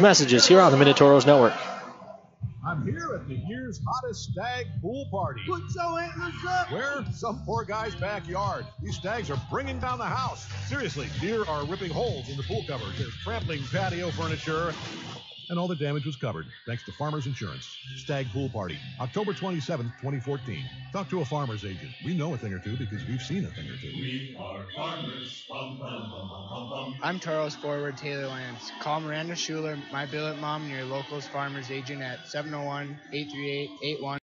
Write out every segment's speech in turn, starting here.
messages here on the Minotauros Network. I'm here at the year's hottest stag pool party. Put your antlers up. Where? Some poor guy's backyard. These stags are bringing down the house. Seriously, deer are ripping holes in the pool covers. They're trampling patio furniture. And all the damage was covered, thanks to Farmers Insurance. Stag Pool Party, October 27th, 2014. Talk to a farmer's agent. We know a thing or two because we've seen a thing or two. We are farmers. Bum, bum, bum, bum, bum, bum. I'm Taurus forward Taylor Lance. Call Miranda Schuler, my billet mom, and your local's farmer's agent at 701-838-81.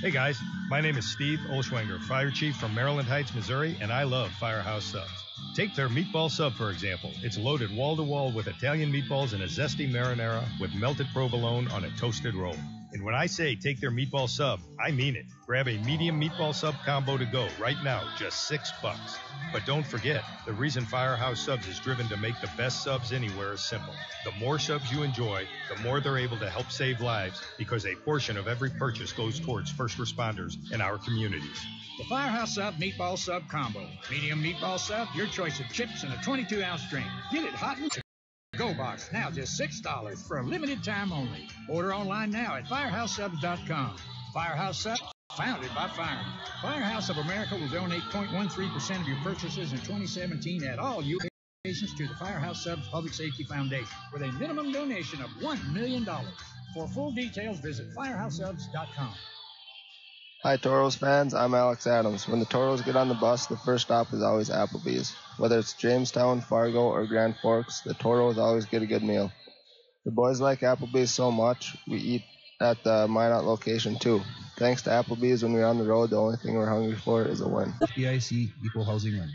Hey guys, my name is Steve Olschwenger, Fire Chief from Maryland Heights, Missouri, and I love Firehouse Subs. Take their meatball sub, for example. It's loaded wall-to-wall with Italian meatballs and a zesty marinara with melted provolone on a toasted roll. And when I say take their meatball sub, I mean it. Grab a medium meatball sub combo to go right now, just $6. But don't forget, the reason Firehouse Subs is driven to make the best subs anywhere is simple. The more subs you enjoy, the more they're able to help save lives because a portion of every purchase goes towards first responders in our communities. The Firehouse Sub Meatball Sub Combo. Medium meatball sub, your choice of chips and a 22-ounce drink. Get it hot and go box, now just $6 for a limited time only. Order online now at firehousesubs.com. Firehouse Subs, founded by firemen. Firehouse of America will donate 0.13% of your purchases in 2017 at all U.S. locations to the Firehouse Subs Public Safety Foundation with a minimum donation of $1 million. For full details, visit firehousesubs.com. Hi, Toros fans. I'm Alex Adams. When the Toros get on the bus, the first stop is always Applebee's. Whether it's Jamestown, Fargo, or Grand Forks, the Toros always get a good meal. The boys like Applebee's so much, we eat at the Minot location too. Thanks to Applebee's, when we're on the road, the only thing we're hungry for is a win. FDIC Equal Housing Lender.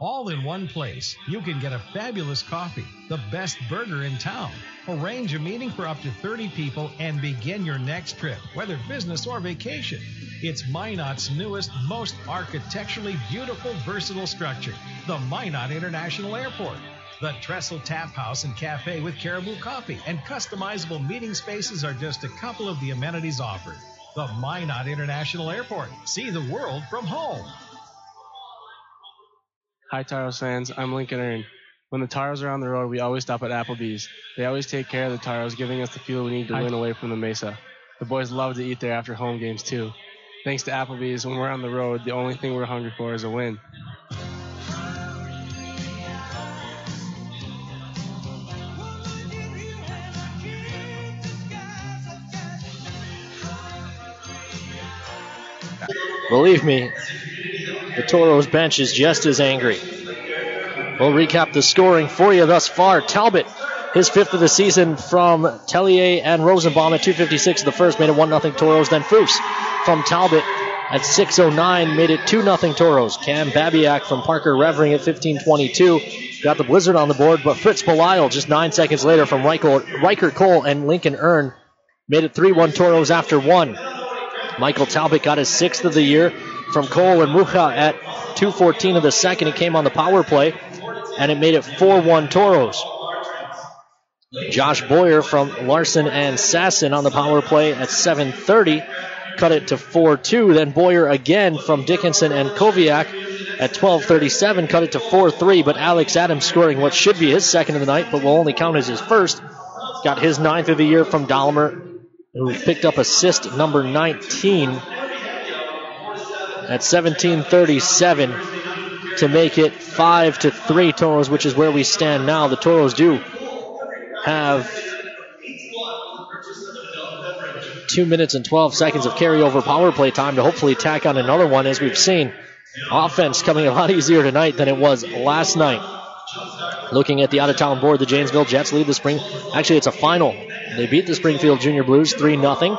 All in one place. You can get a fabulous coffee, the best burger in town. Arrange a meeting for up to 30 people and begin your next trip, whether business or vacation. It's Minot's newest, most architecturally beautiful, versatile structure, the Minot International Airport. The Trestle Tap House and Cafe with Caribou Coffee and customizable meeting spaces are just a couple of the amenities offered. The Minot International Airport. See the world from home. Hi, Taros fans. I'm Lincoln Earn. When the Taros are on the road, we always stop at Applebee's. They always take care of the Taros, giving us the fuel we need to win away from the Mesa. The boys love to eat there after home games, too. Thanks to Applebee's, when we're on the road, the only thing we're hungry for is a win. Believe me, the Toros bench is just as angry. We'll recap the scoring for you thus far. Talbot, his fifth of the season from Tellier and Rosenbaum at 2:56 of the first, made it 1-0 Toros. Then Foose from Talbot at 6:09 made it 2-0 Toros. Cam Babiak from Parker Revering at 15:22 got the blizzard on the board, but Fritz Belisle just 9 seconds later from Riker Cole and Lincoln Earn made it 3-1 Toros after one. Michael Talbot got his sixth of the year from Cole and Mucha at 2:14 of the second. He came on the power play, and it made it 4-1 Toros. Josh Boyer from Larson and Sasson on the power play at 7:30 cut it to 4-2. Then Boyer again from Dickinson and Koviak at 12:37 cut it to 4-3. But Alex Adams scoring what should be his second of the night, but will only count as his first. Got his ninth of the year from Dahlimer, who picked up assist number 19 at 17:37 to make it 5-3 Toros, which is where we stand now. The Toros do have 2 minutes and 12 seconds of carryover power play time to hopefully tack on another one. As we've seen, offense coming a lot easier tonight than it was last night. Looking at the out-of-town board, the Janesville Jets lead the spring. Actually, it's a final. They beat the Springfield Junior Blues 3-0.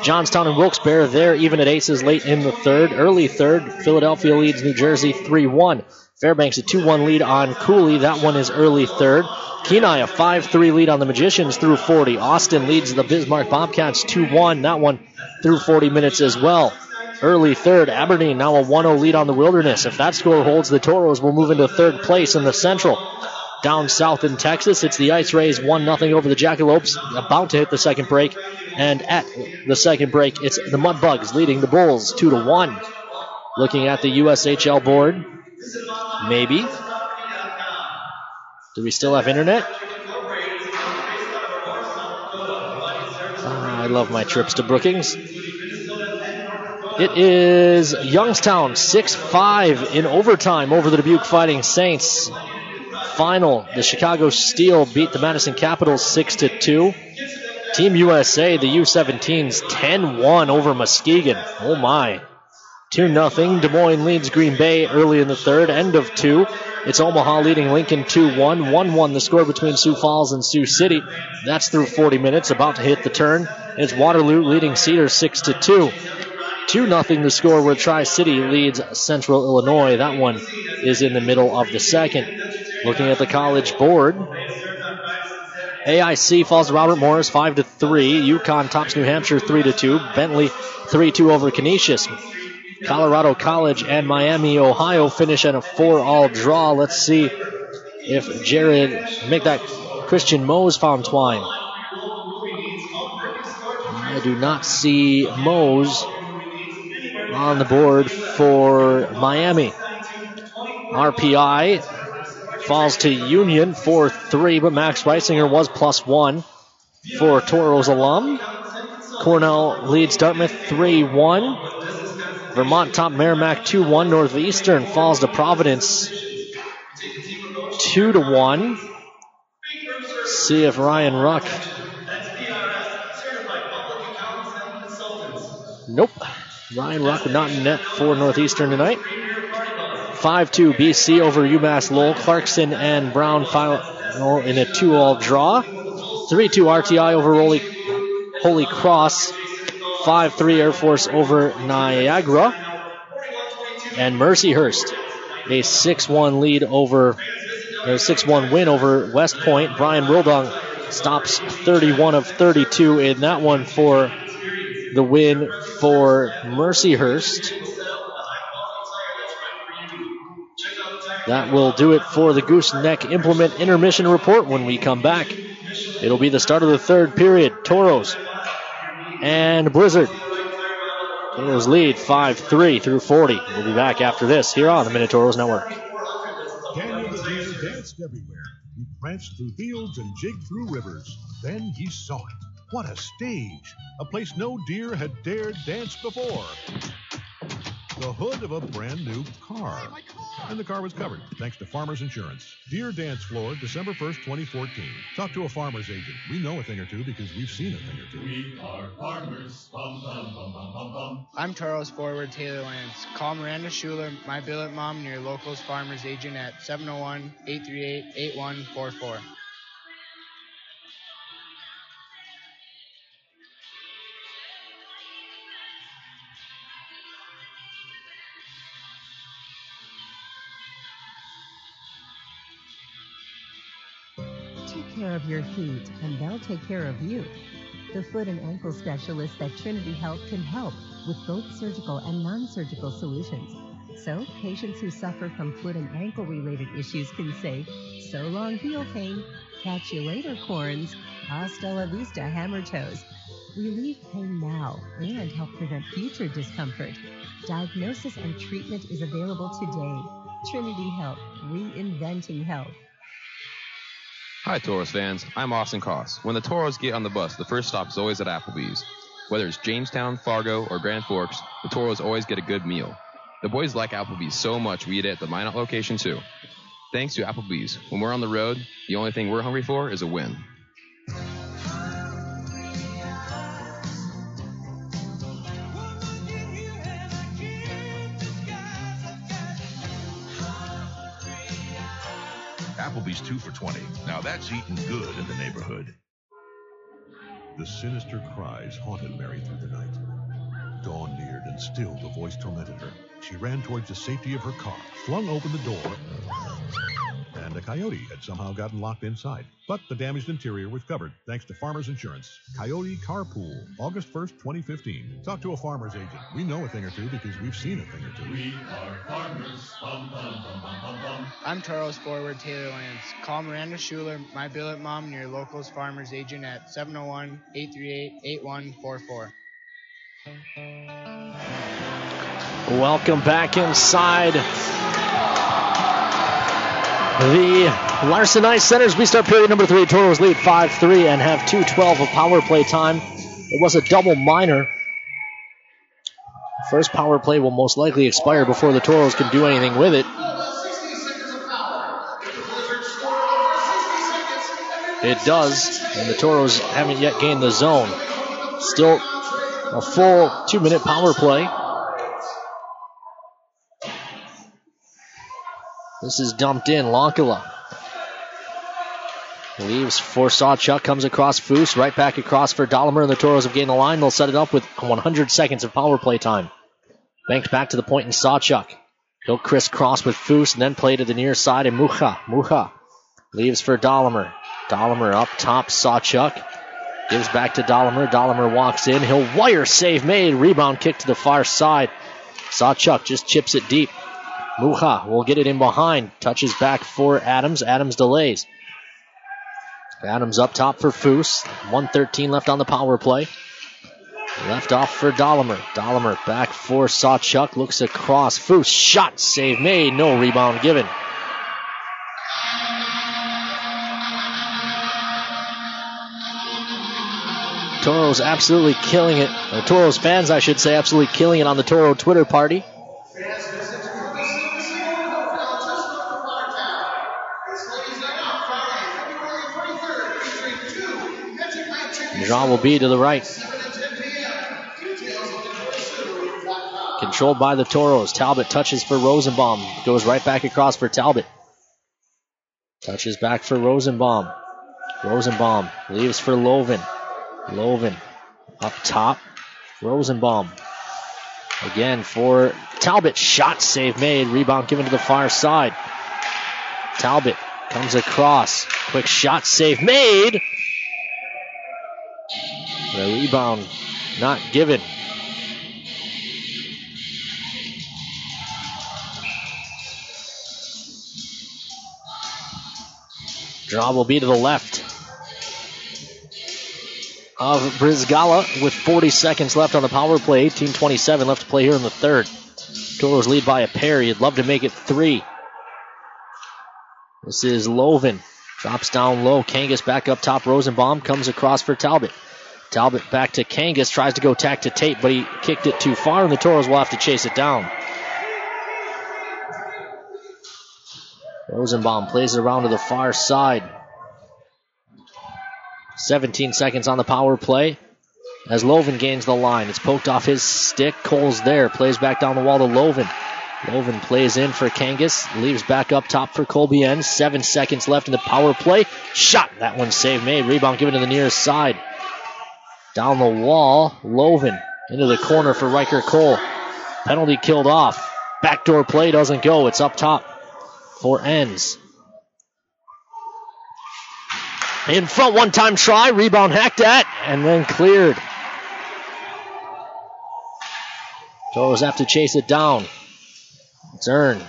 Johnstown and Wilkes-Barre, they're even at aces late in the third. Early third, Philadelphia leads New Jersey 3-1. Fairbanks a 2-1 lead on Cooley. That one is early third. Kenai a 5-3 lead on the Magicians through 40. Austin leads the Bismarck Bobcats 2-1. That one through 40 minutes as well. Early third, Aberdeen now a 1-0 lead on the Wilderness. If that score holds, the Toros will move into third place in the Central. Down south in Texas, it's the Ice Rays 1-0 over the Jackalopes, about to hit the second break. And at the second break, it's the Mudbugs leading the Bulls 2-1. Looking at the USHL board, maybe. Do we still have internet? I love my trips to Brookings. It is Youngstown 6-5 in overtime over the Dubuque Fighting Saints. Final, the Chicago Steel beat the Madison Capitals 6-2. Team USA, the U17s, 10-1 over Muskegon. Oh my. 2-0. Des Moines leads Green Bay early in the third. End of two. It's Omaha leading Lincoln 2-1. 1-1 the score between Sioux Falls and Sioux City. That's through 40 minutes. About to hit the turn. It's Waterloo leading Cedar 6-2. 2-0 the score where Tri-City leads Central Illinois. That one is in the middle of the second. Looking at the college board, AIC falls to Robert Morris 5-3. Yukon tops New Hampshire 3-2. Bentley 3-2 over Canisius. Colorado College and Miami, Ohio finish at a 4-all draw. Let's see if Jared make that Christian Mose found twine. I do not see Mose on the board for Miami. RPI falls to Union 4-3, but Max Reisinger was +1 for Toros alum. Cornell leads Dartmouth 3-1. Vermont top Merrimack 2-1. Northeastern falls to Providence 2-1. See if Ryan Ruck. Nope. Ryan Ruck not in net for Northeastern tonight. 5-2 BC over UMass Lowell. Clarkson and Brown final in a 2-all draw. 3-2 RTI over Holy Cross. 5-3 Air Force over Niagara. And Mercyhurst, a 6-1 win over West Point. Brian Wildung stops 31 of 32 in that one for the win for Mercyhurst. That will do it for the Gooseneck Implement Intermission Report. When we come back, it'll be the start of the third period. Toros and Blizzard. Toros lead 5-3 through 40. We'll be back after this here on the Minotauros Network. Daniel the deer danced everywhere. He pranced through fields and jigged through rivers. Then he saw it. What a stage! A place no deer had dared dance before. The hood of a brand new car. And the car was covered, thanks to Farmers Insurance. Deer Dance Floor, December 1st, 2014. Talk to a farmer's agent. We know a thing or two because we've seen a thing or two. We are farmers. Bum, bum, bum, bum, bum, bum. I'm Toros forward Taylor Lance. Call Miranda Schuler, my billet mom, and your locals farmers agent at 701-838-8144. Take care of your feet, and they'll take care of you. The foot and ankle specialists at Trinity Health can help with both surgical and non-surgical solutions. So, patients who suffer from foot and ankle-related issues can say, so long heel pain, catch you later corns, hasta la vista hammer toes. Relieve pain now and help prevent future discomfort. Diagnosis and treatment is available today. Trinity Health, reinventing health. Hi, Toros fans. I'm Austin Koss. When the Toros get on the bus, the first stop is always at Applebee's. Whether it's Jamestown, Fargo, or Grand Forks, the Toros always get a good meal. The boys like Applebee's so much we eat at the Minot location too. Thanks to Applebee's, when we're on the road, the only thing we're hungry for is a win. Applebee's 2 for $20. Now that's eating good in the neighborhood. The sinister cries haunted Mary through the night. Dawn neared, and still the voice tormented her. She ran towards the safety of her car, flung open the door, and a coyote had somehow gotten locked inside. But the damaged interior was covered, thanks to Farmers Insurance. Coyote Carpool, August 1st, 2015. Talk to a farmer's agent. We know a thing or two because we've seen a thing or two. We are farmers. Bum, bum, bum, bum, bum, bum. I'm Toros forward Taylor Lance. Call Miranda Schuler, my billet mom, and your locals farmers agent at 701-838-8144. Welcome back inside the Larson Ice Centers. We start period number 3. Toros lead 5-3 and have 2:12 of power play time. It was a double minor. First power play will most likely expire before the Toros can do anything with it. It does, and the Toros haven't yet gained the zone. Still a full 2-minute power play. This is dumped in. Lonkala leaves for Sawchuk, comes across Foose, right back across for Dahlimer, and the Toros have gained the line. They'll set it up with 100 seconds of power play time. Banked back to the point in Sawchuk. He'll crisscross with Foose and then play to the near side, and Mucha leaves for Dahlimer. Dahlimer up top, Sawchuk gives back to Dahlimer. Dahlimer walks in. He'll wire save made. Rebound kick to the far side. Sawchuk just chips it deep. Mucha will get it in behind. Touches back for Adams. Adams delays. Adams up top for Foose. 1:13 left on the power play. Left off for Dahlimer. Dahlimer back for Sawchuk. Looks across. Foose shot. Save made. No rebound given. Toros absolutely killing it. Or Toros fans, I should say, absolutely killing it on the Toro Twitter party. Draw will be to the right. Controlled by the Toros. Talbot touches for Rosenbaum. Goes right back across for Talbot. Touches back for Rosenbaum. Rosenbaum leaves for Loven. Loven up top. Rosenbaum. Again for Talbot. Shot save made. Rebound given to the far side. Talbot comes across. Quick shot save made. The rebound not given. Draw will be to the left of Brizgala with 40 seconds left on the power play. 18:27 left to play here in the third. Toros lead by a pair. You'd love to make it 3. This is Loven. Drops down low. Kangas back up top. Rosenbaum comes across for Talbot. Talbot back to Kangas. Tries to go tack to Tate, but he kicked it too far, and the Toros will have to chase it down. Rosenbaum plays it around to the far side. 17 seconds on the power play as Loven gains the line. It's poked off his stick. Cole's there. Plays back down the wall to Loven. Loven plays in for Kangas. Leaves back up top for Colbien. 7 seconds left in the power play. Shot. That one save made. Rebound given to the nearest side. Down the wall. Loven into the corner for Riker Cole. Penalty killed off. Backdoor play doesn't go. It's up top for ends. In front, one-time try. Rebound hacked at and then cleared. Toros have to chase it down. It's earned.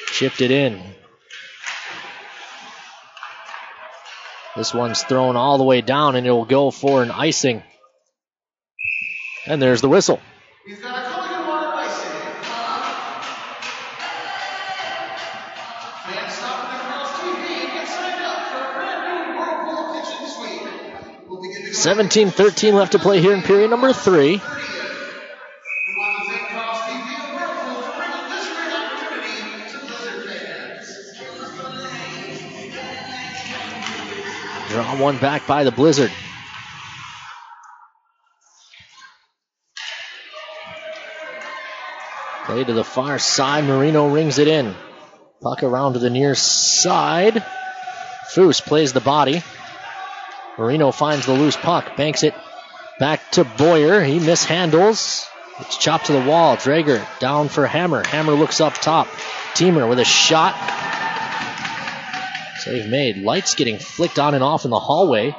Chipped it in. This one's thrown all the way down, and it will go for an icing. And there's the whistle. We've got a Culligan water icing. Fans stop at across TV and get signed up for a brand new Whirlpool kitchen suite. We'll begin to 17-13 left to play here in period number 3. Draw one back by the Blizzard. Play to the far side. Marino rings it in. Puck around to the near side. Foose plays the body. Marino finds the loose puck. Banks it back to Boyer. He mishandles. It's chopped to the wall. Drager down for Hammer. Hammer looks up top. Teamer with a shot. Save made. Lights getting flicked on and off in the hallway.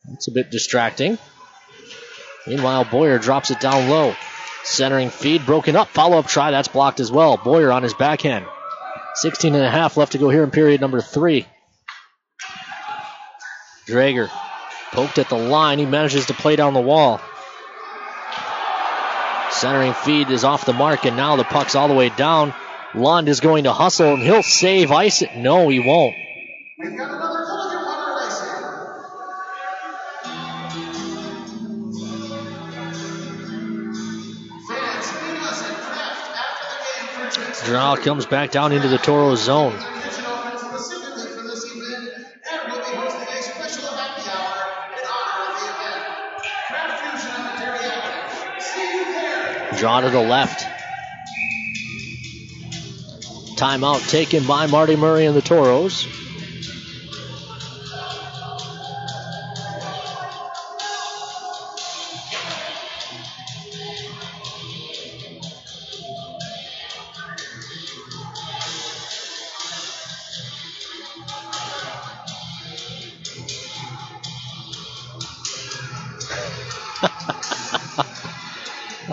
That's a bit distracting. Meanwhile, Boyer drops it down low. Centering feed, broken up. Follow-up try, that's blocked as well. Boyer on his backhand. 16.5 left to go here in period number 3. Drager poked at the line. He manages to play down the wall. Centering feed is off the mark, and now the puck's all the way down. Lund is going to hustle, and he'll save ice. No, he won't. We've got another penalty on racing. Fans, meet us at Kraft after the game for drinks. Draw comes back down into the Toros zone. Kitchen open specifically for this event, and we'll be hosting a special happy hour in honor of the event. Kraft Fusion on the Dairy Avenue. See you there. Draw to the left. Timeout taken by Marty Murray and the Toros.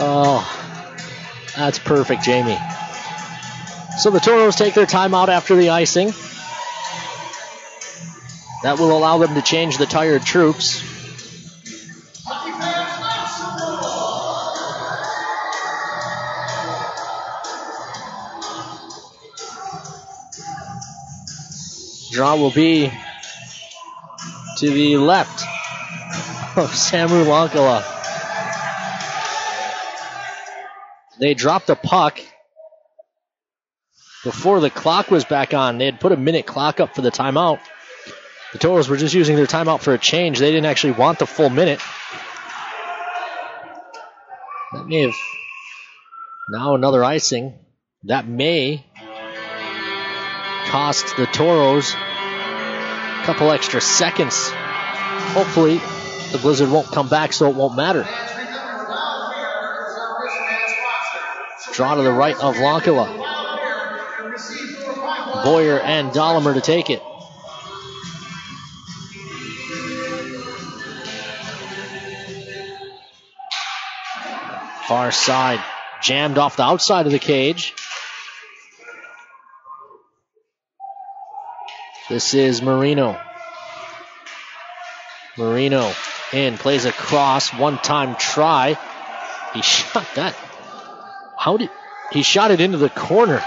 Oh, that's perfect, Jamie. So the Toros take their timeout after the icing. That will allow them to change the tired troops. Draw will be to the left of Samu Lankala. They dropped a puck before the clock was back on. They had put a minute clock up for the timeout. The Toros were just using their timeout for a change. They didn't actually want the full minute. That may have... Now another icing. That may cost the Toros a couple extra seconds. Hopefully the Blizzard won't come back so it won't matter. Draw to the right of Lankala. Boyer and Dahlimer to take it. Far side, jammed off the outside of the cage. This is Marino. Marino in, plays a cross, one-time try. He shot that. He shot it into the corner.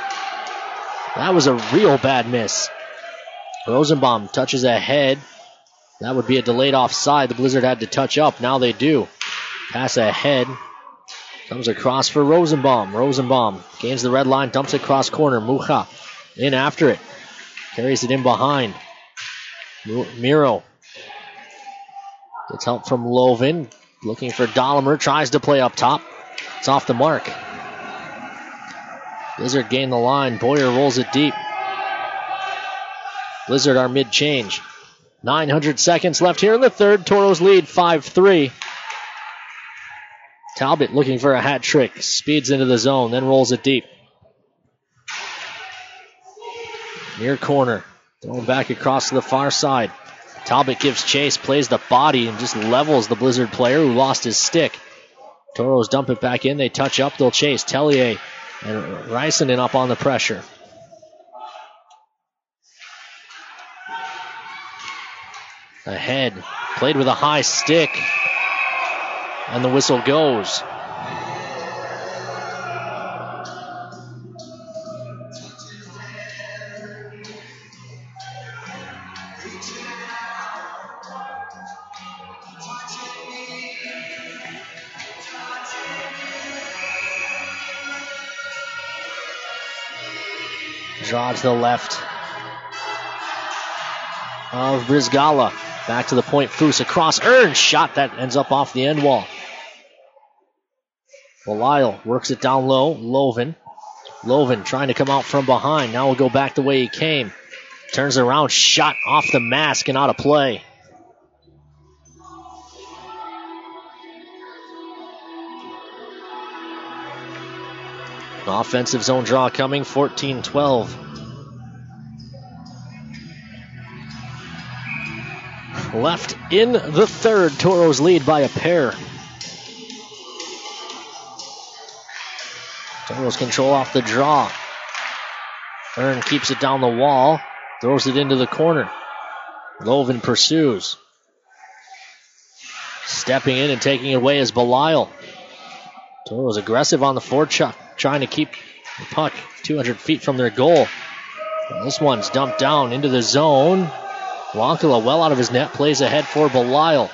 That was a real bad miss. Rosenbaum touches ahead. That would be a delayed offside. The Blizzard had to touch up. Now they do. Pass ahead. Comes across for Rosenbaum. Rosenbaum gains the red line, dumps it cross corner. Mucha in after it. Carries it in behind. Miro gets help from Lovin. Looking for Dahlimer. Tries to play up top. It's off the mark. Blizzard gain the line. Boyer rolls it deep. Blizzard are mid-change. 900 seconds left here in the third. Toros lead 5-3. Talbot looking for a hat trick. Speeds into the zone, then rolls it deep. Near corner. Thrown back across to the far side. Talbot gives chase, plays the body, and just levels the Blizzard player who lost his stick. Toros dump it back in. They touch up. They'll chase. Tellier and Rysonen up on the pressure. Ahead. Played with a high stick. And the whistle goes. Draw to the left of Brizgala. Back to the point. Foose across. Earns. Shot that ends up off the end wall. Belisle works it down low. Lovin trying to come out from behind. Now we'll go back the way he came. Turns around. Shot off the mask and out of play. Offensive zone draw coming. 14-12. Left in the third. Toros lead by a pair. Toros control off the draw. Earn keeps it down the wall. Throws it into the corner. Lovin pursues. Stepping in and taking it away is Belisle. Toros aggressive on the forecheck, trying to keep The puck 200 feet from their goal. This one's dumped down into the zone. Wonkala well out of his net, plays ahead for Belisle.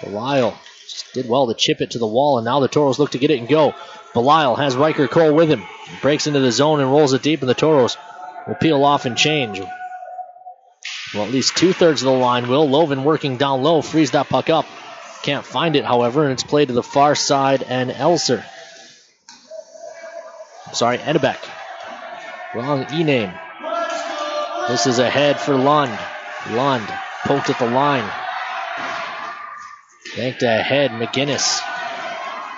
Belisle just did well to chip it to the wall, and now the Toros look to get it and go. Belisle has Riker Cole with him. He breaks into the zone and rolls it deep, and the Toros will peel off and change. Well, at least 2/3 of the line will. Loven working down low, frees that puck up. Can't find it, however, and it's played to the far side, and Elser. Sorry, Edebeck. Wrong E-name. This is ahead for Lund. Lund poked at the line. Banked ahead, McGinnis.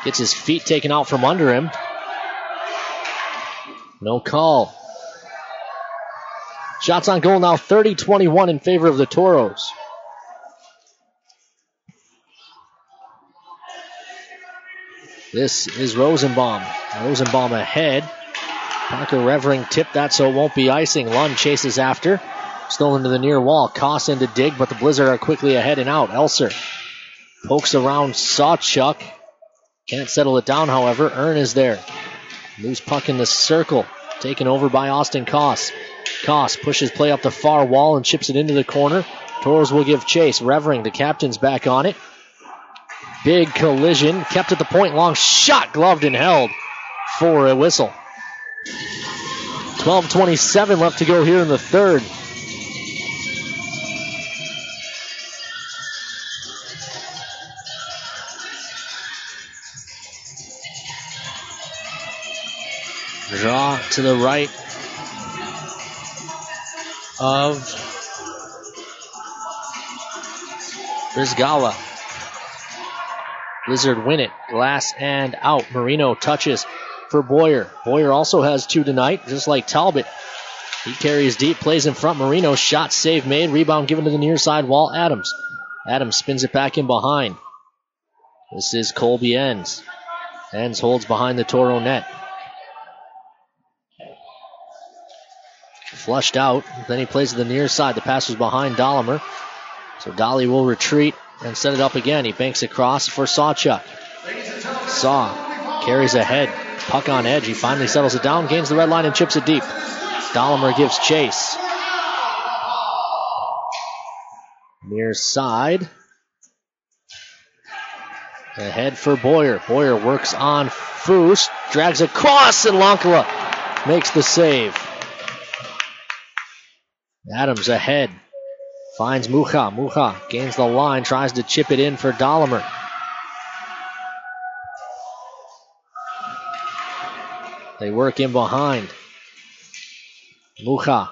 Gets his feet taken out from under him. No call. Shots on goal now 30-21 in favor of the Toros. This is Rosenbaum. Rosenbaum ahead. Parker Revering tipped that so it won't be icing. Lund chases after. Stolen to the near wall. Koss in to dig, but the Blizzard are quickly ahead and out. Elser pokes around Sawchuk. Can't settle it down, however. Earn is there. Loose puck in the circle. Taken over by Austin Koss. Koss pushes play up the far wall and chips it into the corner. Toros will give chase. Revering, the captain's back on it. Big collision. Kept at the point. Long shot. Gloved and held for a whistle. 12:27 left to go here in the third. Draw to the right of Brizgala. Blizzard win it. Glass and out. Marino touches for Boyer. Boyer also has 2 tonight, just like Talbot. He carries deep, plays in front. Marino, shot, save made. Rebound given to the near side wall. Adams. Adams spins it back in behind. This is Colby Enns. Enns holds behind the Toro net. Flushed out. Then he plays to the near side. The pass was behind Dahlimer. So Dolly will retreat and set it up again. He banks across for Sawchuk. Saw carries ahead. Puck on edge. He finally settles it down, gains the red line, and chips it deep. Dahlimer gives chase. Near side. Ahead for Boyer. Boyer works on Foose. Drags across, and Lonkala makes the save. Adams ahead. Finds Mucha. Mucha gains the line, tries to chip it in for Dahlimer. They work in behind. Mucha.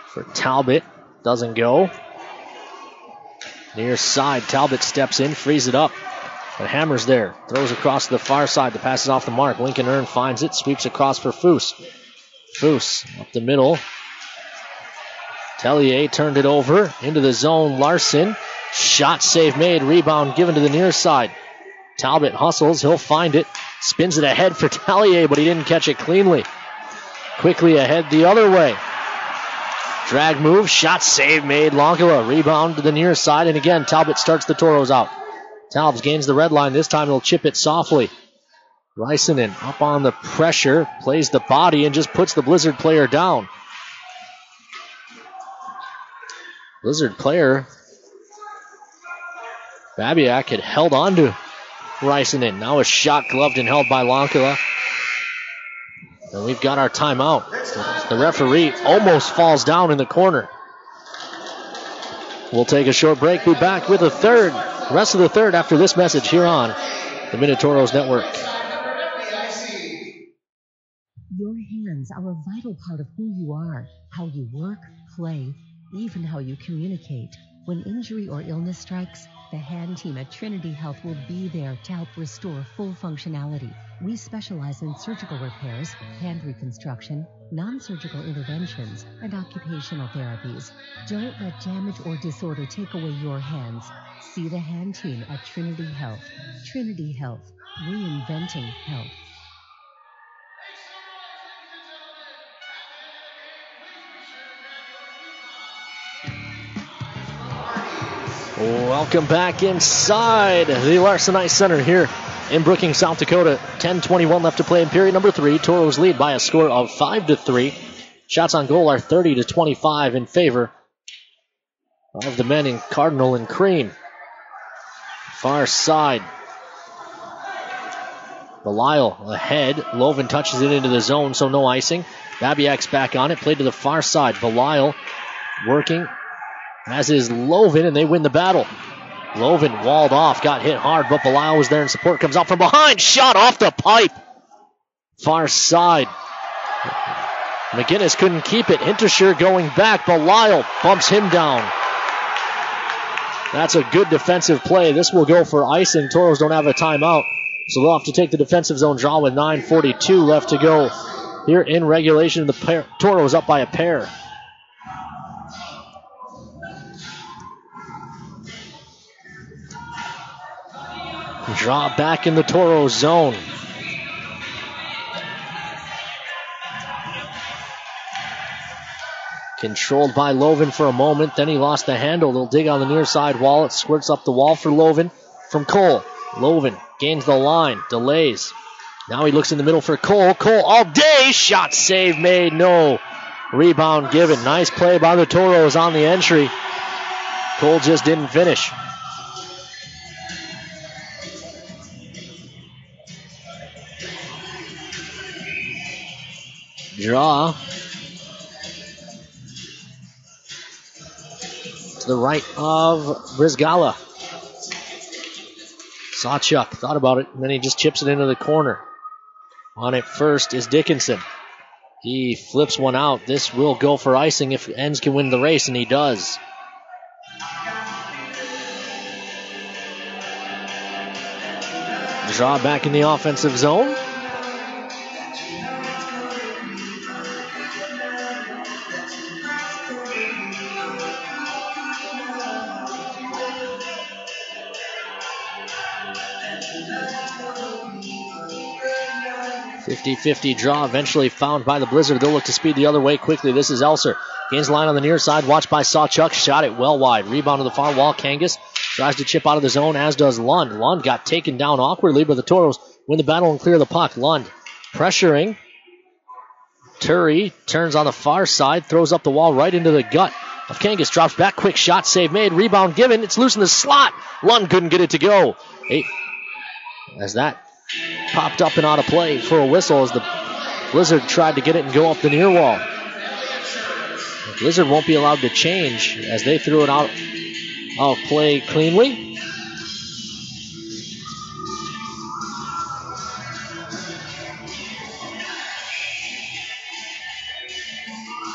For Talbot. Doesn't go. Near side. Talbot steps in, frees it up. But Hammer's there. Throws across to the far side. The pass is off the mark. Lincoln Earn finds it. Sweeps across for Foose. Foose up the middle. Tellier turned it over. Into the zone. Larson. Shot save made. Rebound given to the near side. Talbot hustles. He'll find it. Spins it ahead for Tellier, but he didn't catch it cleanly. Quickly ahead the other way. Drag move. Shot save made. Lonkala. Rebound to the near side. And again, Talbot starts the Toros out. Talbot gains the red line. This time he'll chip it softly. Rysanen up on the pressure. Plays the body and just puts the Blizzard player down. Blizzard player Babiak had held on to Rysanen. Now a shot gloved and held by Lonkala. And we've got our timeout. The referee almost falls down in the corner. We'll take a short break. Be back with the third. The rest of the third after this message here on the Minotauros Network. Your hands are a vital part of who you are, how you work, play, even how you communicate. When injury or illness strikes, the hand team at Trinity Health will be there to help restore full functionality. We specialize in surgical repairs, hand reconstruction, non-surgical interventions, and occupational therapies. Don't let damage or disorder take away your hands. See the hand team at Trinity Health. Trinity Health, reinventing health. Welcome back inside the Larson Ice Center here in Brookings, South Dakota. 10:21 left to play in period number 3. Toros lead by a score of 5-3. Shots on goal are 30-25 in favor of the men in Cardinal and Cream. Far side. Belisle ahead. Loven touches it into the zone, so no icing. Babiak's back on it. Played to the far side. Belisle working, as is Loven, and they win the battle. Loven walled off, got hit hard, but Belisle was there in support. Comes out from behind. Shot off the pipe. Far side. McGinnis couldn't keep it. Hintershire going back. Belisle bumps him down. That's a good defensive play. This will go for icing. Toros don't have a timeout, so they'll have to take the defensive zone draw with 9:42 left to go here in regulation. The Toros up by a pair. Draw back in the Toros zone. Controlled by Loven for a moment, then he lost the handle. They'll dig on the near side wall. It squirts up the wall for Loven from Cole. Loven gains the line, delays. Now he looks in the middle for Cole. Cole all day. Shot save made. No. Rebound given. Nice play by the Toros on the entry. Cole just didn't finish. Draw to the right of Brizgala. Sawchuk thought about it, and then he just chips it into the corner. On it first is Dickinson. He flips one out. This will go for icing if Enns can win the race, and he does. Draw back in the offensive zone. .50 draw, eventually found by the Blizzard. They'll look to speed the other way quickly. This is Elser. Gains line on the near side, watched by Sawchuk. Shot it well wide. Rebound to the far wall. Kangas tries to chip out of the zone, as does Lund. Lund got taken down awkwardly, but the Toros win the battle and clear the puck. Lund pressuring. Turry turns on the far side, throws up the wall right into the gut of Kangas. Drops back, quick shot, save made. Rebound given. It's loose in the slot. Lund couldn't get it to go. As that popped up and out of play for a whistle as the Blizzard tried to get it and go up the near wall. The Blizzard won't be allowed to change as they threw it out of play cleanly.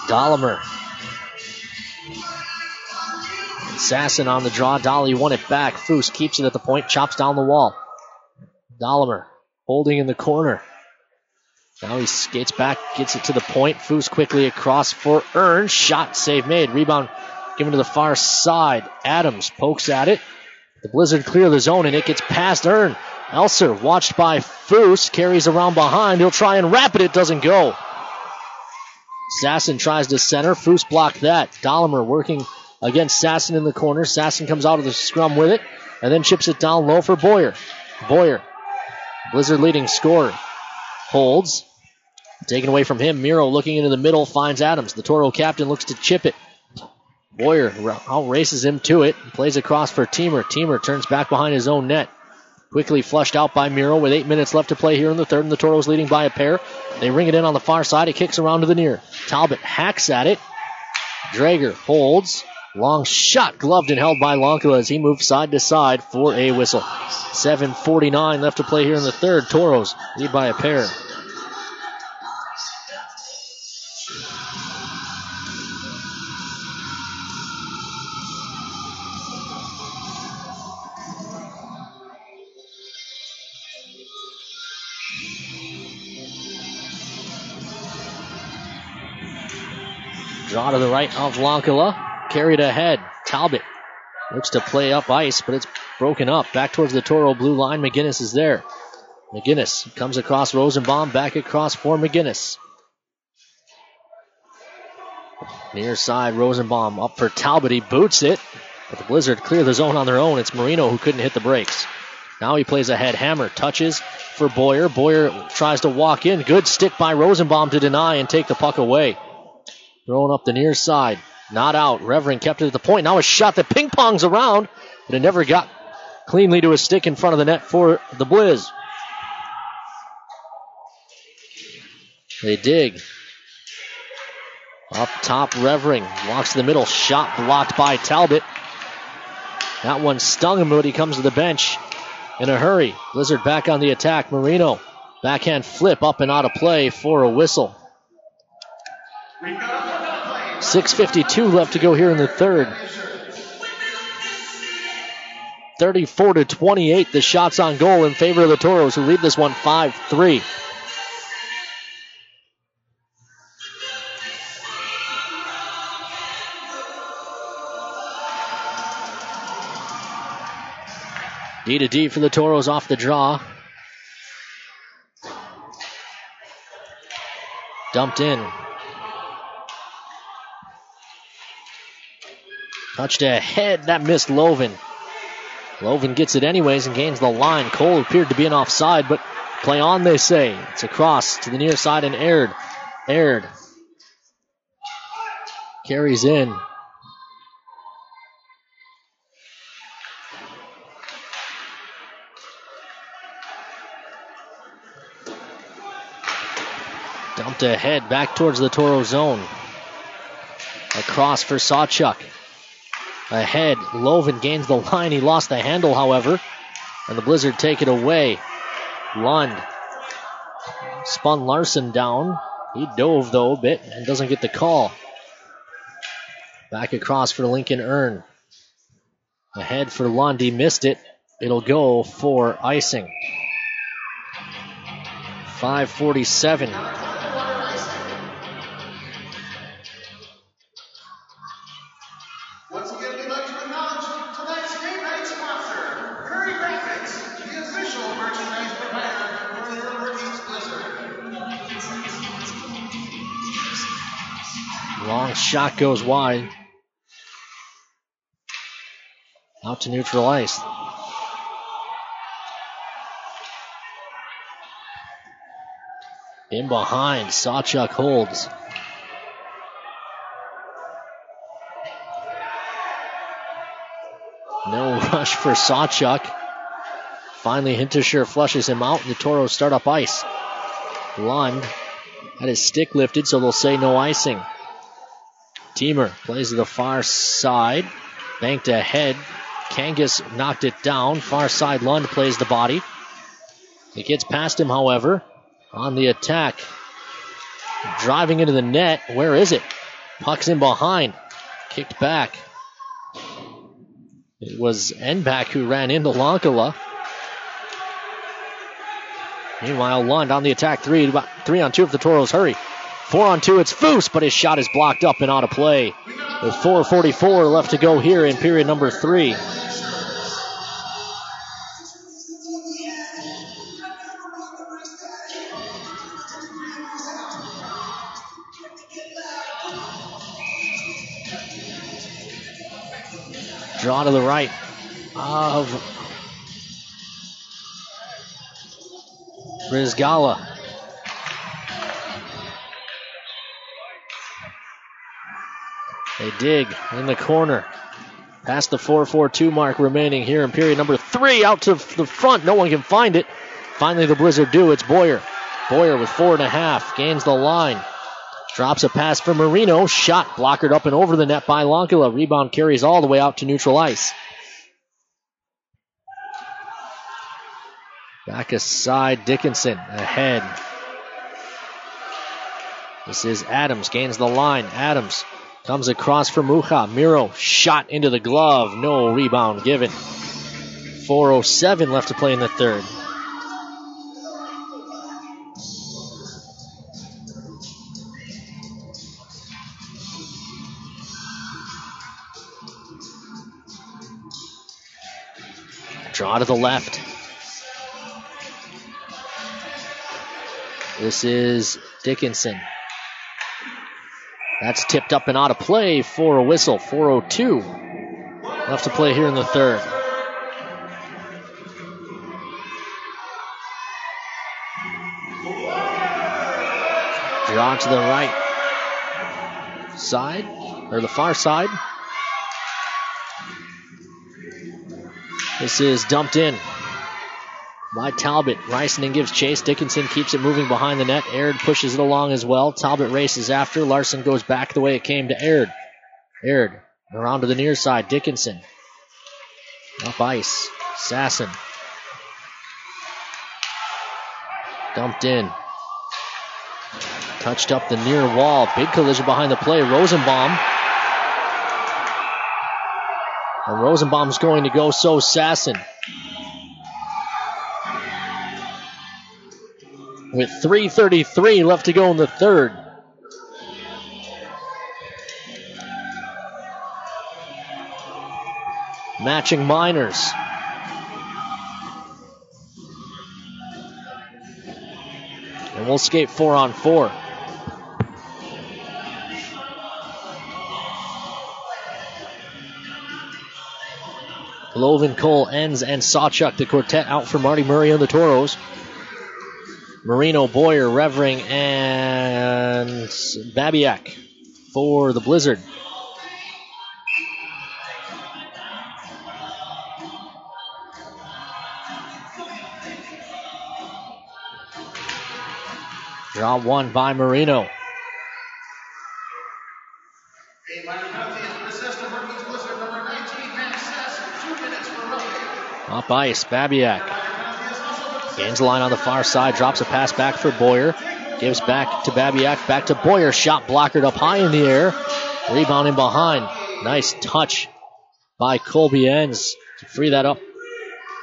Dahlimer. Sasson on the draw. Dolly won it back. Foose keeps it at the point, chops down the wall. Dahlimer holding in the corner. Now he skates back, gets it to the point. Foose quickly across for Earn. Shot, save made. Rebound given to the far side. Adams pokes at it. The Blizzard clear the zone, and it gets past Earn. Elser, watched by Foose, carries around behind. He'll try and wrap it. It doesn't go. Sasson tries to center. Foose blocked that. Dahlimer working against Sasson in the corner. Sasson comes out of the scrum with it, and then chips it down low for Boyer. Boyer, Blizzard leading scorer, holds. Taken away from him. Miro looking into the middle, finds Adams. The Toro captain looks to chip it. Boyer out-races him to it. Plays across for Teamer. Teamer turns back behind his own net. Quickly flushed out by Miro with 8 minutes left to play here in the third, and the Toros leading by a pair. They ring it in on the far side. It kicks around to the near. Talbot hacks at it. Drager holds. Long shot, gloved and held by Lonkala as he moves side to side for a whistle. 7:49 left to play here in the third. Toros lead by a pair. Draw to the right of Lonkala. Carried ahead. Talbot looks to play up ice, but it's broken up. Back towards the Toro blue line. McGinnis is there. McGinnis comes across Rosenbaum. Back across for McGinnis. Near side, Rosenbaum up for Talbot. He boots it, but the Blizzard clear the zone on their own. It's Marino who couldn't hit the brakes. Now he plays ahead. Hammer touches for Boyer. Boyer tries to walk in. Good stick by Rosenbaum to deny and take the puck away. Throwing up the near side. Not out. Reverend kept it at the point. Now a shot that ping-pongs around, but it never got cleanly to a stick in front of the net for the Blizz. They dig. Up top, Revering walks to the middle. Shot blocked by Talbot. That one stung him, but he comes to the bench in a hurry. Blizzard back on the attack. Marino, backhand flip up and out of play for a whistle. 6:52 left to go here in the third. 34-28, the shots on goal in favor of the Toros, who lead this one 5-3. D-to-D for the Toros off the draw. Dumped in. Touched ahead. That missed Loven. Loven gets it anyways and gains the line. Cole appeared to be an offside, but play on, they say. It's across to the near side and Aird. Aird carries in. Dumped ahead back towards the Toro zone. Across for Sawchuk. Ahead, Loven gains the line. He lost the handle, however, and the Blizzard take it away. Lund spun Larson down. He dove, though, a bit and doesn't get the call. Back across for Lincoln Earn. Ahead for Lund. He missed it. It'll go for icing. 5:47. Long shot goes wide. Out to neutral ice. In behind, Sawchuk holds. No rush for Sawchuk. Finally, Hintershire flushes him out, and the Toros start up ice. Lund had his stick lifted, so they'll say no icing. Teamer plays to the far side. Banked ahead. Kangas knocked it down. Far side, Lund plays the body. It gets past him, however. On the attack. Driving into the net. Where is it? Puck's in behind. Kicked back. It was Enbach who ran into Lankala. Meanwhile, Lund on the attack. 3-on-2 if the Toros hurry. 4-on-2, it's Foose, but his shot is blocked up and out of play. With 4:44 left to go here in period number 3. Draw to the right of Rizgala. They dig in the corner. Past the 4:42 mark remaining here in period number 3. Out to the front. No one can find it. Finally, the Blizzard do. It's Boyer. Boyer with 4.5. Gains the line. Drops a pass for Marino. Shot blockered up and over the net by Lankala. Rebound carries all the way out to neutral ice. Back aside, Dickinson ahead. This is Adams. Gains the line. Adams comes across for Mucha. Miro shot into the glove. No rebound given. 4:07 left to play in the third. Draw to the left. This is Dickinson. That's tipped up and out of play for a whistle. 4:02 left to play here in the third. Draw to the right side, or the far side. This is dumped in by Talbot. Reisenden gives chase. Dickinson keeps it moving behind the net. Aird pushes it along as well. Talbot races after. Larson goes back the way it came to Aird. Aird around to the near side. Dickinson. Up ice. Sasson. Dumped in. Touched up the near wall. Big collision behind the play. Rosenbaum. And Rosenbaum's going to go, so Sasson. With 3:33 left to go in the third. Matching Miners. And we'll skate 4-on-4. Loven, Cole, Enns, and Sawchuk, the quartet out for Marty Murray and the Toros. Marino, Boyer, Revering, and Babiak for the Blizzard. Draw one by Marino. Up ice, Babiak. Gains the line on the far side, drops a pass back for Boyer. Gives back to Babiak, back to Boyer. Shot blockered up high in the air. Rebound in behind. Nice touch by Colby Enns to free that up.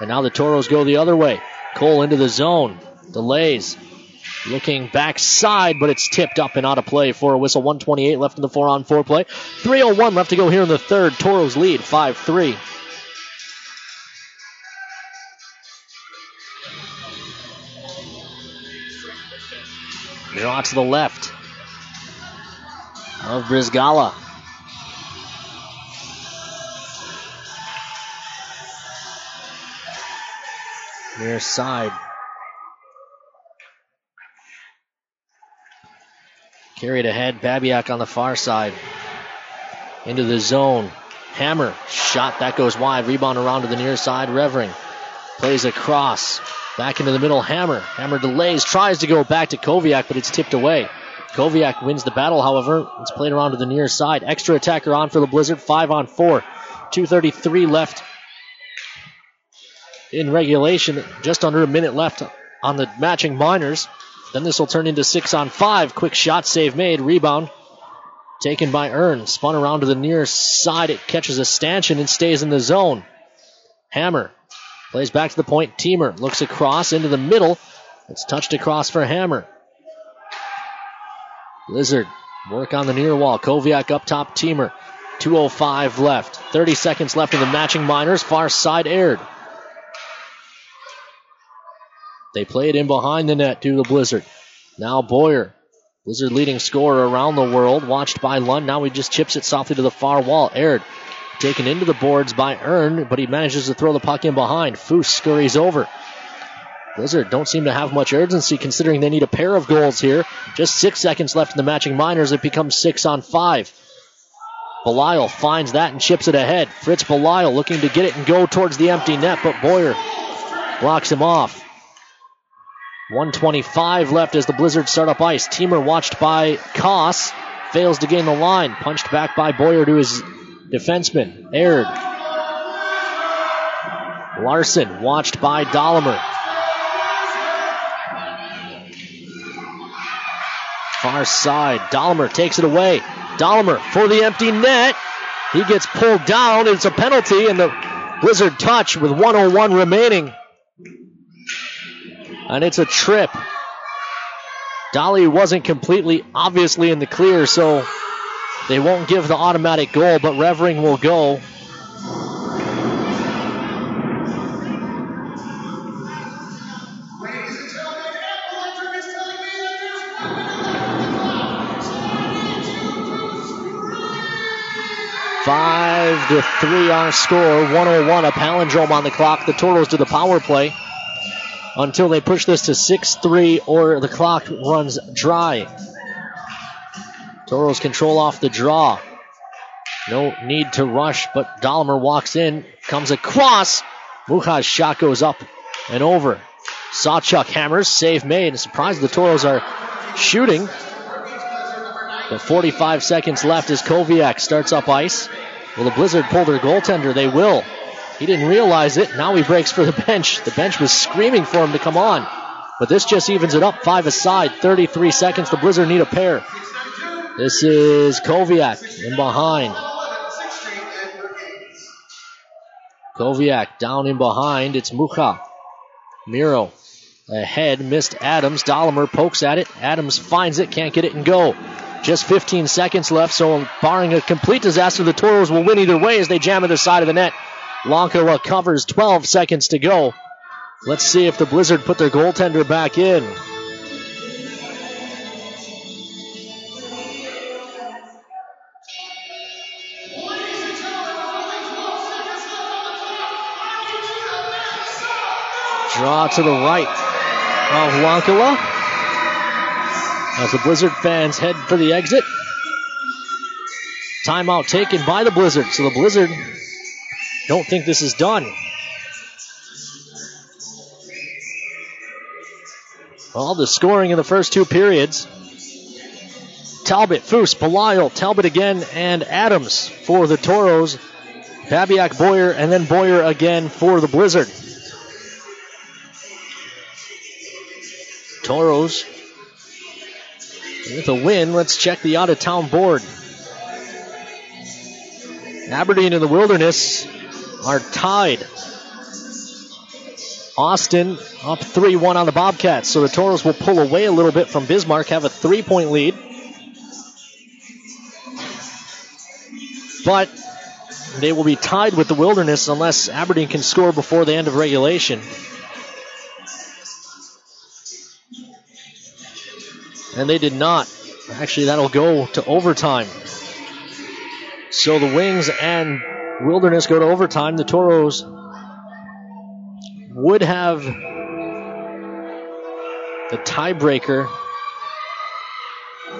And now the Toros go the other way. Cole into the zone. Delays. Looking backside, but it's tipped up and out of play for a whistle. 1:28 left in the 4-on-4 play. 3:01 left to go here in the third. Toros lead 5-3. Draw to the left of Brizgala. Near side. Carried ahead, Babiak on the far side. Into the zone. Hammer. Shot, that goes wide. Rebound around to the near side. Revering plays across. Back into the middle, Hammer. Hammer delays, tries to go back to Koviak, but it's tipped away. Koviak wins the battle, however. It's played around to the near side. Extra attacker on for the Blizzard, 5-on-4. 2:33 left in regulation. Just under a minute left on the matching Miners. Then this will turn into 6-on-5. Quick shot save made. Rebound taken by Earn. Spun around to the near side. It catches a stanchion and stays in the zone. Hammer plays back to the point. Teamer looks across into the middle. It's touched across for Hammer. Blizzard work on the near wall. Koviak up top. Teamer. 2:05 left. 30 seconds left in the matching Miners. Far side aired. They play it in behind the net to the Blizzard. Now Boyer. Blizzard leading scorer around the world. Watched by Lund. Now he just chips it softly to the far wall. Aired. Taken into the boards by Earn, but he manages to throw the puck in behind. Foose scurries over. Blizzard don't seem to have much urgency considering they need a pair of goals here. Just 6 seconds left in the matching Miners. It becomes 6-on-5. Belisle finds that and chips it ahead. Fritz Belisle looking to get it and go towards the empty net, but Boyer blocks him off. 1:25 left as the Blizzard start up ice. Teamer watched by Koss. Fails to gain the line. Punched back by Boyer to his defenseman. Aired. Larson watched by Dahlemer. Far side. Dahlemer takes it away. Dahlemer for the empty net. He gets pulled down. It's a penalty and the Blizzard touch with 1:01 remaining. And it's a trip. Dolly wasn't completely obviously in the clear, so they won't give the automatic goal, but Revering will go. Five to 3 our score. 1:01, a palindrome on the clock. The Toros do the power play until they push this to 6-3 or the clock runs dry. Toros control off the draw. No need to rush, but Dahlimer walks in, comes across. Mucha's shot goes up and over. Sawchuk hammers, save made. Surprised the Toros are shooting. But 45 seconds left as Koviak starts up ice. Will the Blizzard pull their goaltender? They will. He didn't realize it. Now he breaks for the bench. The bench was screaming for him to come on. But this just evens it up. 5 aside. 33 seconds. The Blizzard need a pair. This is Koviak in behind. Koviak down in behind. It's Mucha. Miro ahead. Missed Adams. Dahlimer pokes at it. Adams finds it. Can't get it and go. Just 15 seconds left, so barring a complete disaster, the Toros will win either way as they jam at the side of the net. Lonkala covers. 12 seconds to go. Let's see if the Blizzard put their goaltender back in. Draw to the right of Lonkala as the Blizzard fans head for the exit. Timeout taken by the Blizzard, so the Blizzard don't think this is done. Well, the scoring in the first two periods. Talbot, Foose, Belisle, Talbot again, and Adams for the Toros. Babiak, Boyer, and then Boyer again for the Blizzard. Toros with a win. Let's check the out-of-town board. Aberdeen and the Wilderness are tied. Austin up 3-1 on the Bobcats, so the Toros will pull away a little bit from Bismarck, have a 3-point lead. But they will be tied with the Wilderness unless Aberdeen can score before the end of regulation. And they did not. Actually, that'll go to overtime. So the Wings and Wilderness go to overtime. The Toros would have the tiebreaker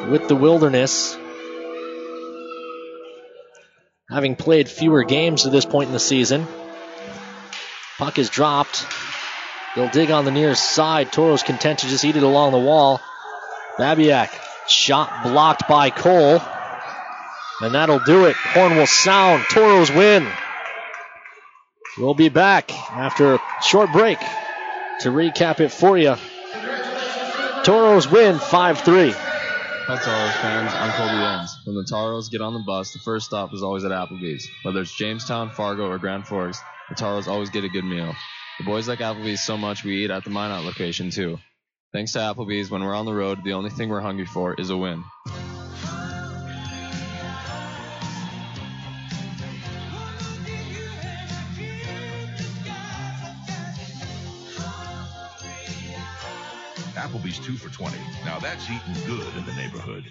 with the Wilderness, having played fewer games to this point in the season. Puck is dropped. They'll dig on the near side. Toros content to just eat it along the wall. Babiak, shot blocked by Cole. And that'll do it. Horn will sound. Toros win. We'll be back after a short break to recap it for you. Toros win 5-3. Hi, Toros fans. I'm Colby Lenz. When the Toros get on the bus, the first stop is always at Applebee's. Whether it's Jamestown, Fargo, or Grand Forks, the Toros always get a good meal. The boys like Applebee's so much we eat at the Minot location, too. Thanks to Applebee's, when we're on the road, the only thing we're hungry for is a win. Applebee's 2 for $20. Now that's eating good in the neighborhood.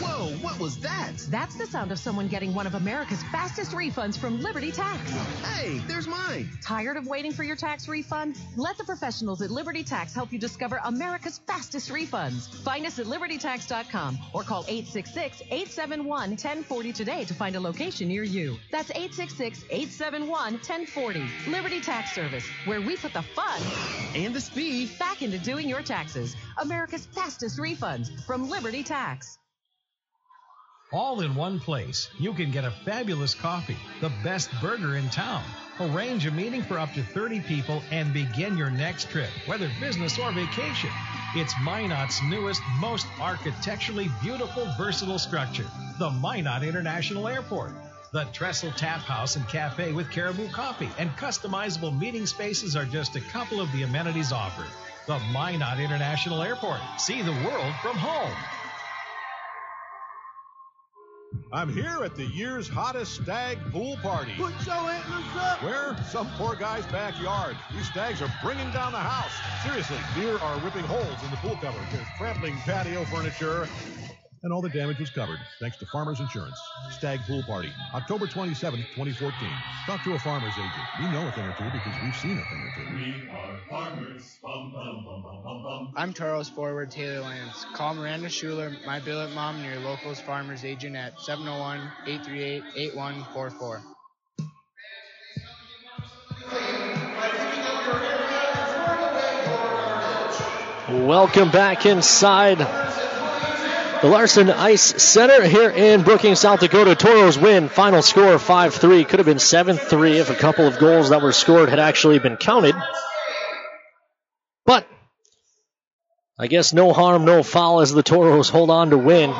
Whoa, what was that? That's the sound of someone getting one of America's fastest refunds from Liberty Tax. Hey, there's mine. Tired of waiting for your tax refund? Let the professionals at Liberty Tax help you discover America's fastest refunds. Find us at libertytax.com or call 866-871-1040 today to find a location near you. That's 866-871-1040. Liberty Tax Service, where we put the fun and the speed back into doing your taxes. America's fastest refunds from Liberty Tax. All in one place, you can get a fabulous coffee, the best burger in town. Arrange a meeting for up to 30 people and begin your next trip, whether business or vacation. It's Minot's newest, most architecturally beautiful, versatile structure, the Minot International Airport. The Trestle Tap House and Cafe with Caribou Coffee and customizable meeting spaces are just a couple of the amenities offered. The Minot International Airport. See the world from home. I'm here at the year's hottest stag pool party. Put your antlers up. Where? Some poor guy's backyard. These stags are bringing down the house. Seriously, deer are ripping holes in the pool cover. There's trampling patio furniture. and all the damage was covered thanks to Farmers Insurance. Stag Pool Party, October 27, 2014. Talk to a farmer's agent. We know a thing or two because we've seen a thing or two. We are farmers. Bum, bum, bum, bum, bum, bum. I'm Toros forward Taylor Lance. Call Miranda Schuler, my billet mom, and your locals farmers agent at 701-838-8144. Welcome back inside the Larson Ice Center here in Brookings, South Dakota. Toros win. Final score 5-3. Could have been 7-3 if a couple of goals that were scored had actually been counted. But I guess no harm, no foul as the Toros hold on to win.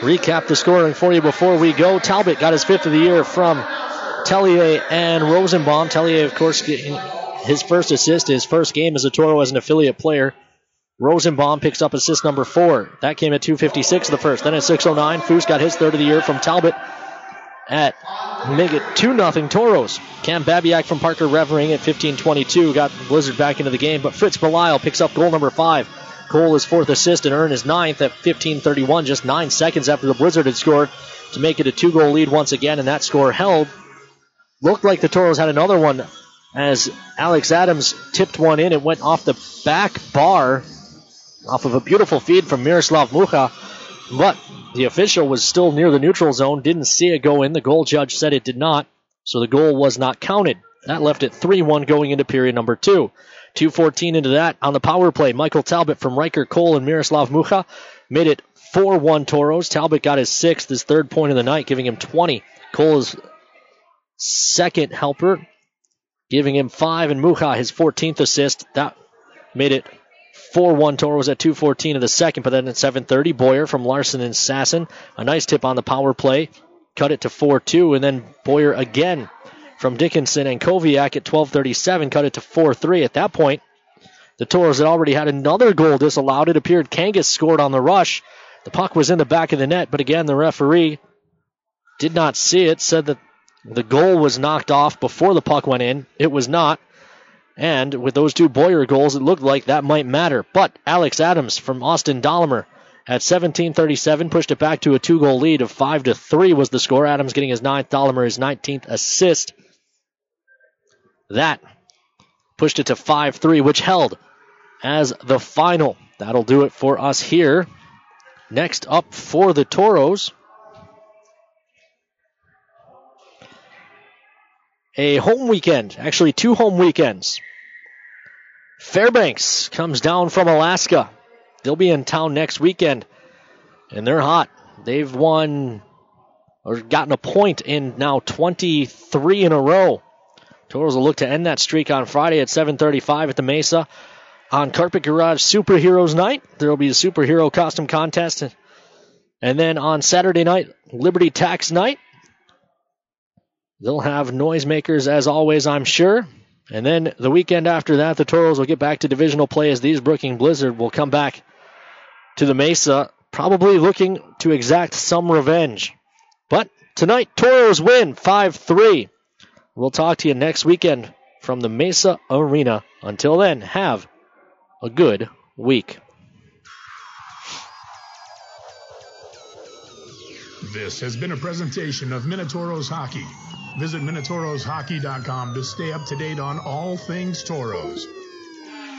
Recap the scoring for you before we go. Talbot got his 5th of the year from Tellier and Rosenbaum. Tellier, of course, getting his first assist, his first game as a Toro as an affiliate player. Rosenbaum picks up assist number 4. That came at 2:56 of the first. Then at 6:09, Foose got his 3rd of the year from Talbot at make it 2-0 Toros. Cam Babiak from Parker Revering at 15:22 got Blizzard back into the game, but Fritz Belisle picks up goal number 5. Cole his 4th assist and earned his 9th at 15:31, just 9 seconds after the Blizzard had scored to make it a 2-goal lead once again, and that score held. Looked like the Toros had another one as Alex Adams tipped one in. It went off the back bar off of a beautiful feed from Miroslav Mucha, but the official was still near the neutral zone, didn't see it go in. The goal judge said it did not, so the goal was not counted. That left it 3-1 going into period number 2. 2:14 into that on the power play. Michael Talbot from Riker Cole and Miroslav Mucha made it 4-1 Toros. Talbot got his 6th, his 3rd point of the night, giving him 20. Cole's 2nd helper, giving him 5, and Mucha his 14th assist. That made it 4-1 Toros at 2:14 of the second, but then at 7:30, Boyer from Larson and Sasson, a nice tip on the power play, cut it to 4-2, and then Boyer again from Dickinson and Koviak at 12:37, cut it to 4-3. At that point, the Toros had already had another goal disallowed. It appeared Kangas scored on the rush. The puck was in the back of the net, but again, the referee did not see it, said that the goal was knocked off before the puck went in. It was not. And with those 2 Boyer goals, it looked like that might matter. But Alex Adams from Austin Dahlemer at 17:37 pushed it back to a 2-goal lead of 5-3 was the score. Adams getting his 9th, Dahlemer his 19th assist. That pushed it to 5-3, which held as the final. That'll do it for us here. Next up for the Toros, a home weekend, actually 2 home weekends. Fairbanks comes down from Alaska. They'll be in town next weekend, and they're hot. They've won or gotten a point in now 23 in a row. Toros will look to end that streak on Friday at 7:35 at the Mesa. On Carpet Garage Superheroes Night, there will be a superhero costume contest. And then on Saturday night, Liberty Tax Night. They'll have noisemakers as always, I'm sure. And then the weekend after that, the Toros will get back to divisional play as these Brookings Blizzard will come back to the Mesa, probably looking to exact some revenge. But tonight, Toros win 5-3. We'll talk to you next weekend from the Mesa Arena. Until then, have a good week. This has been a presentation of Minotauros Hockey. Visit MinotaurosHockey.com to stay up to date on all things Toros.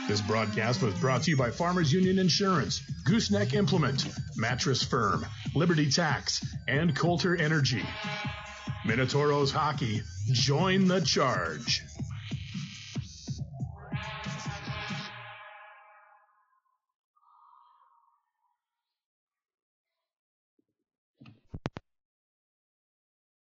This broadcast was brought to you by Farmers Union Insurance, Gooseneck Implement, Mattress Firm, Liberty Tax, and Coulter Energy. Minotauros Hockey, join the charge.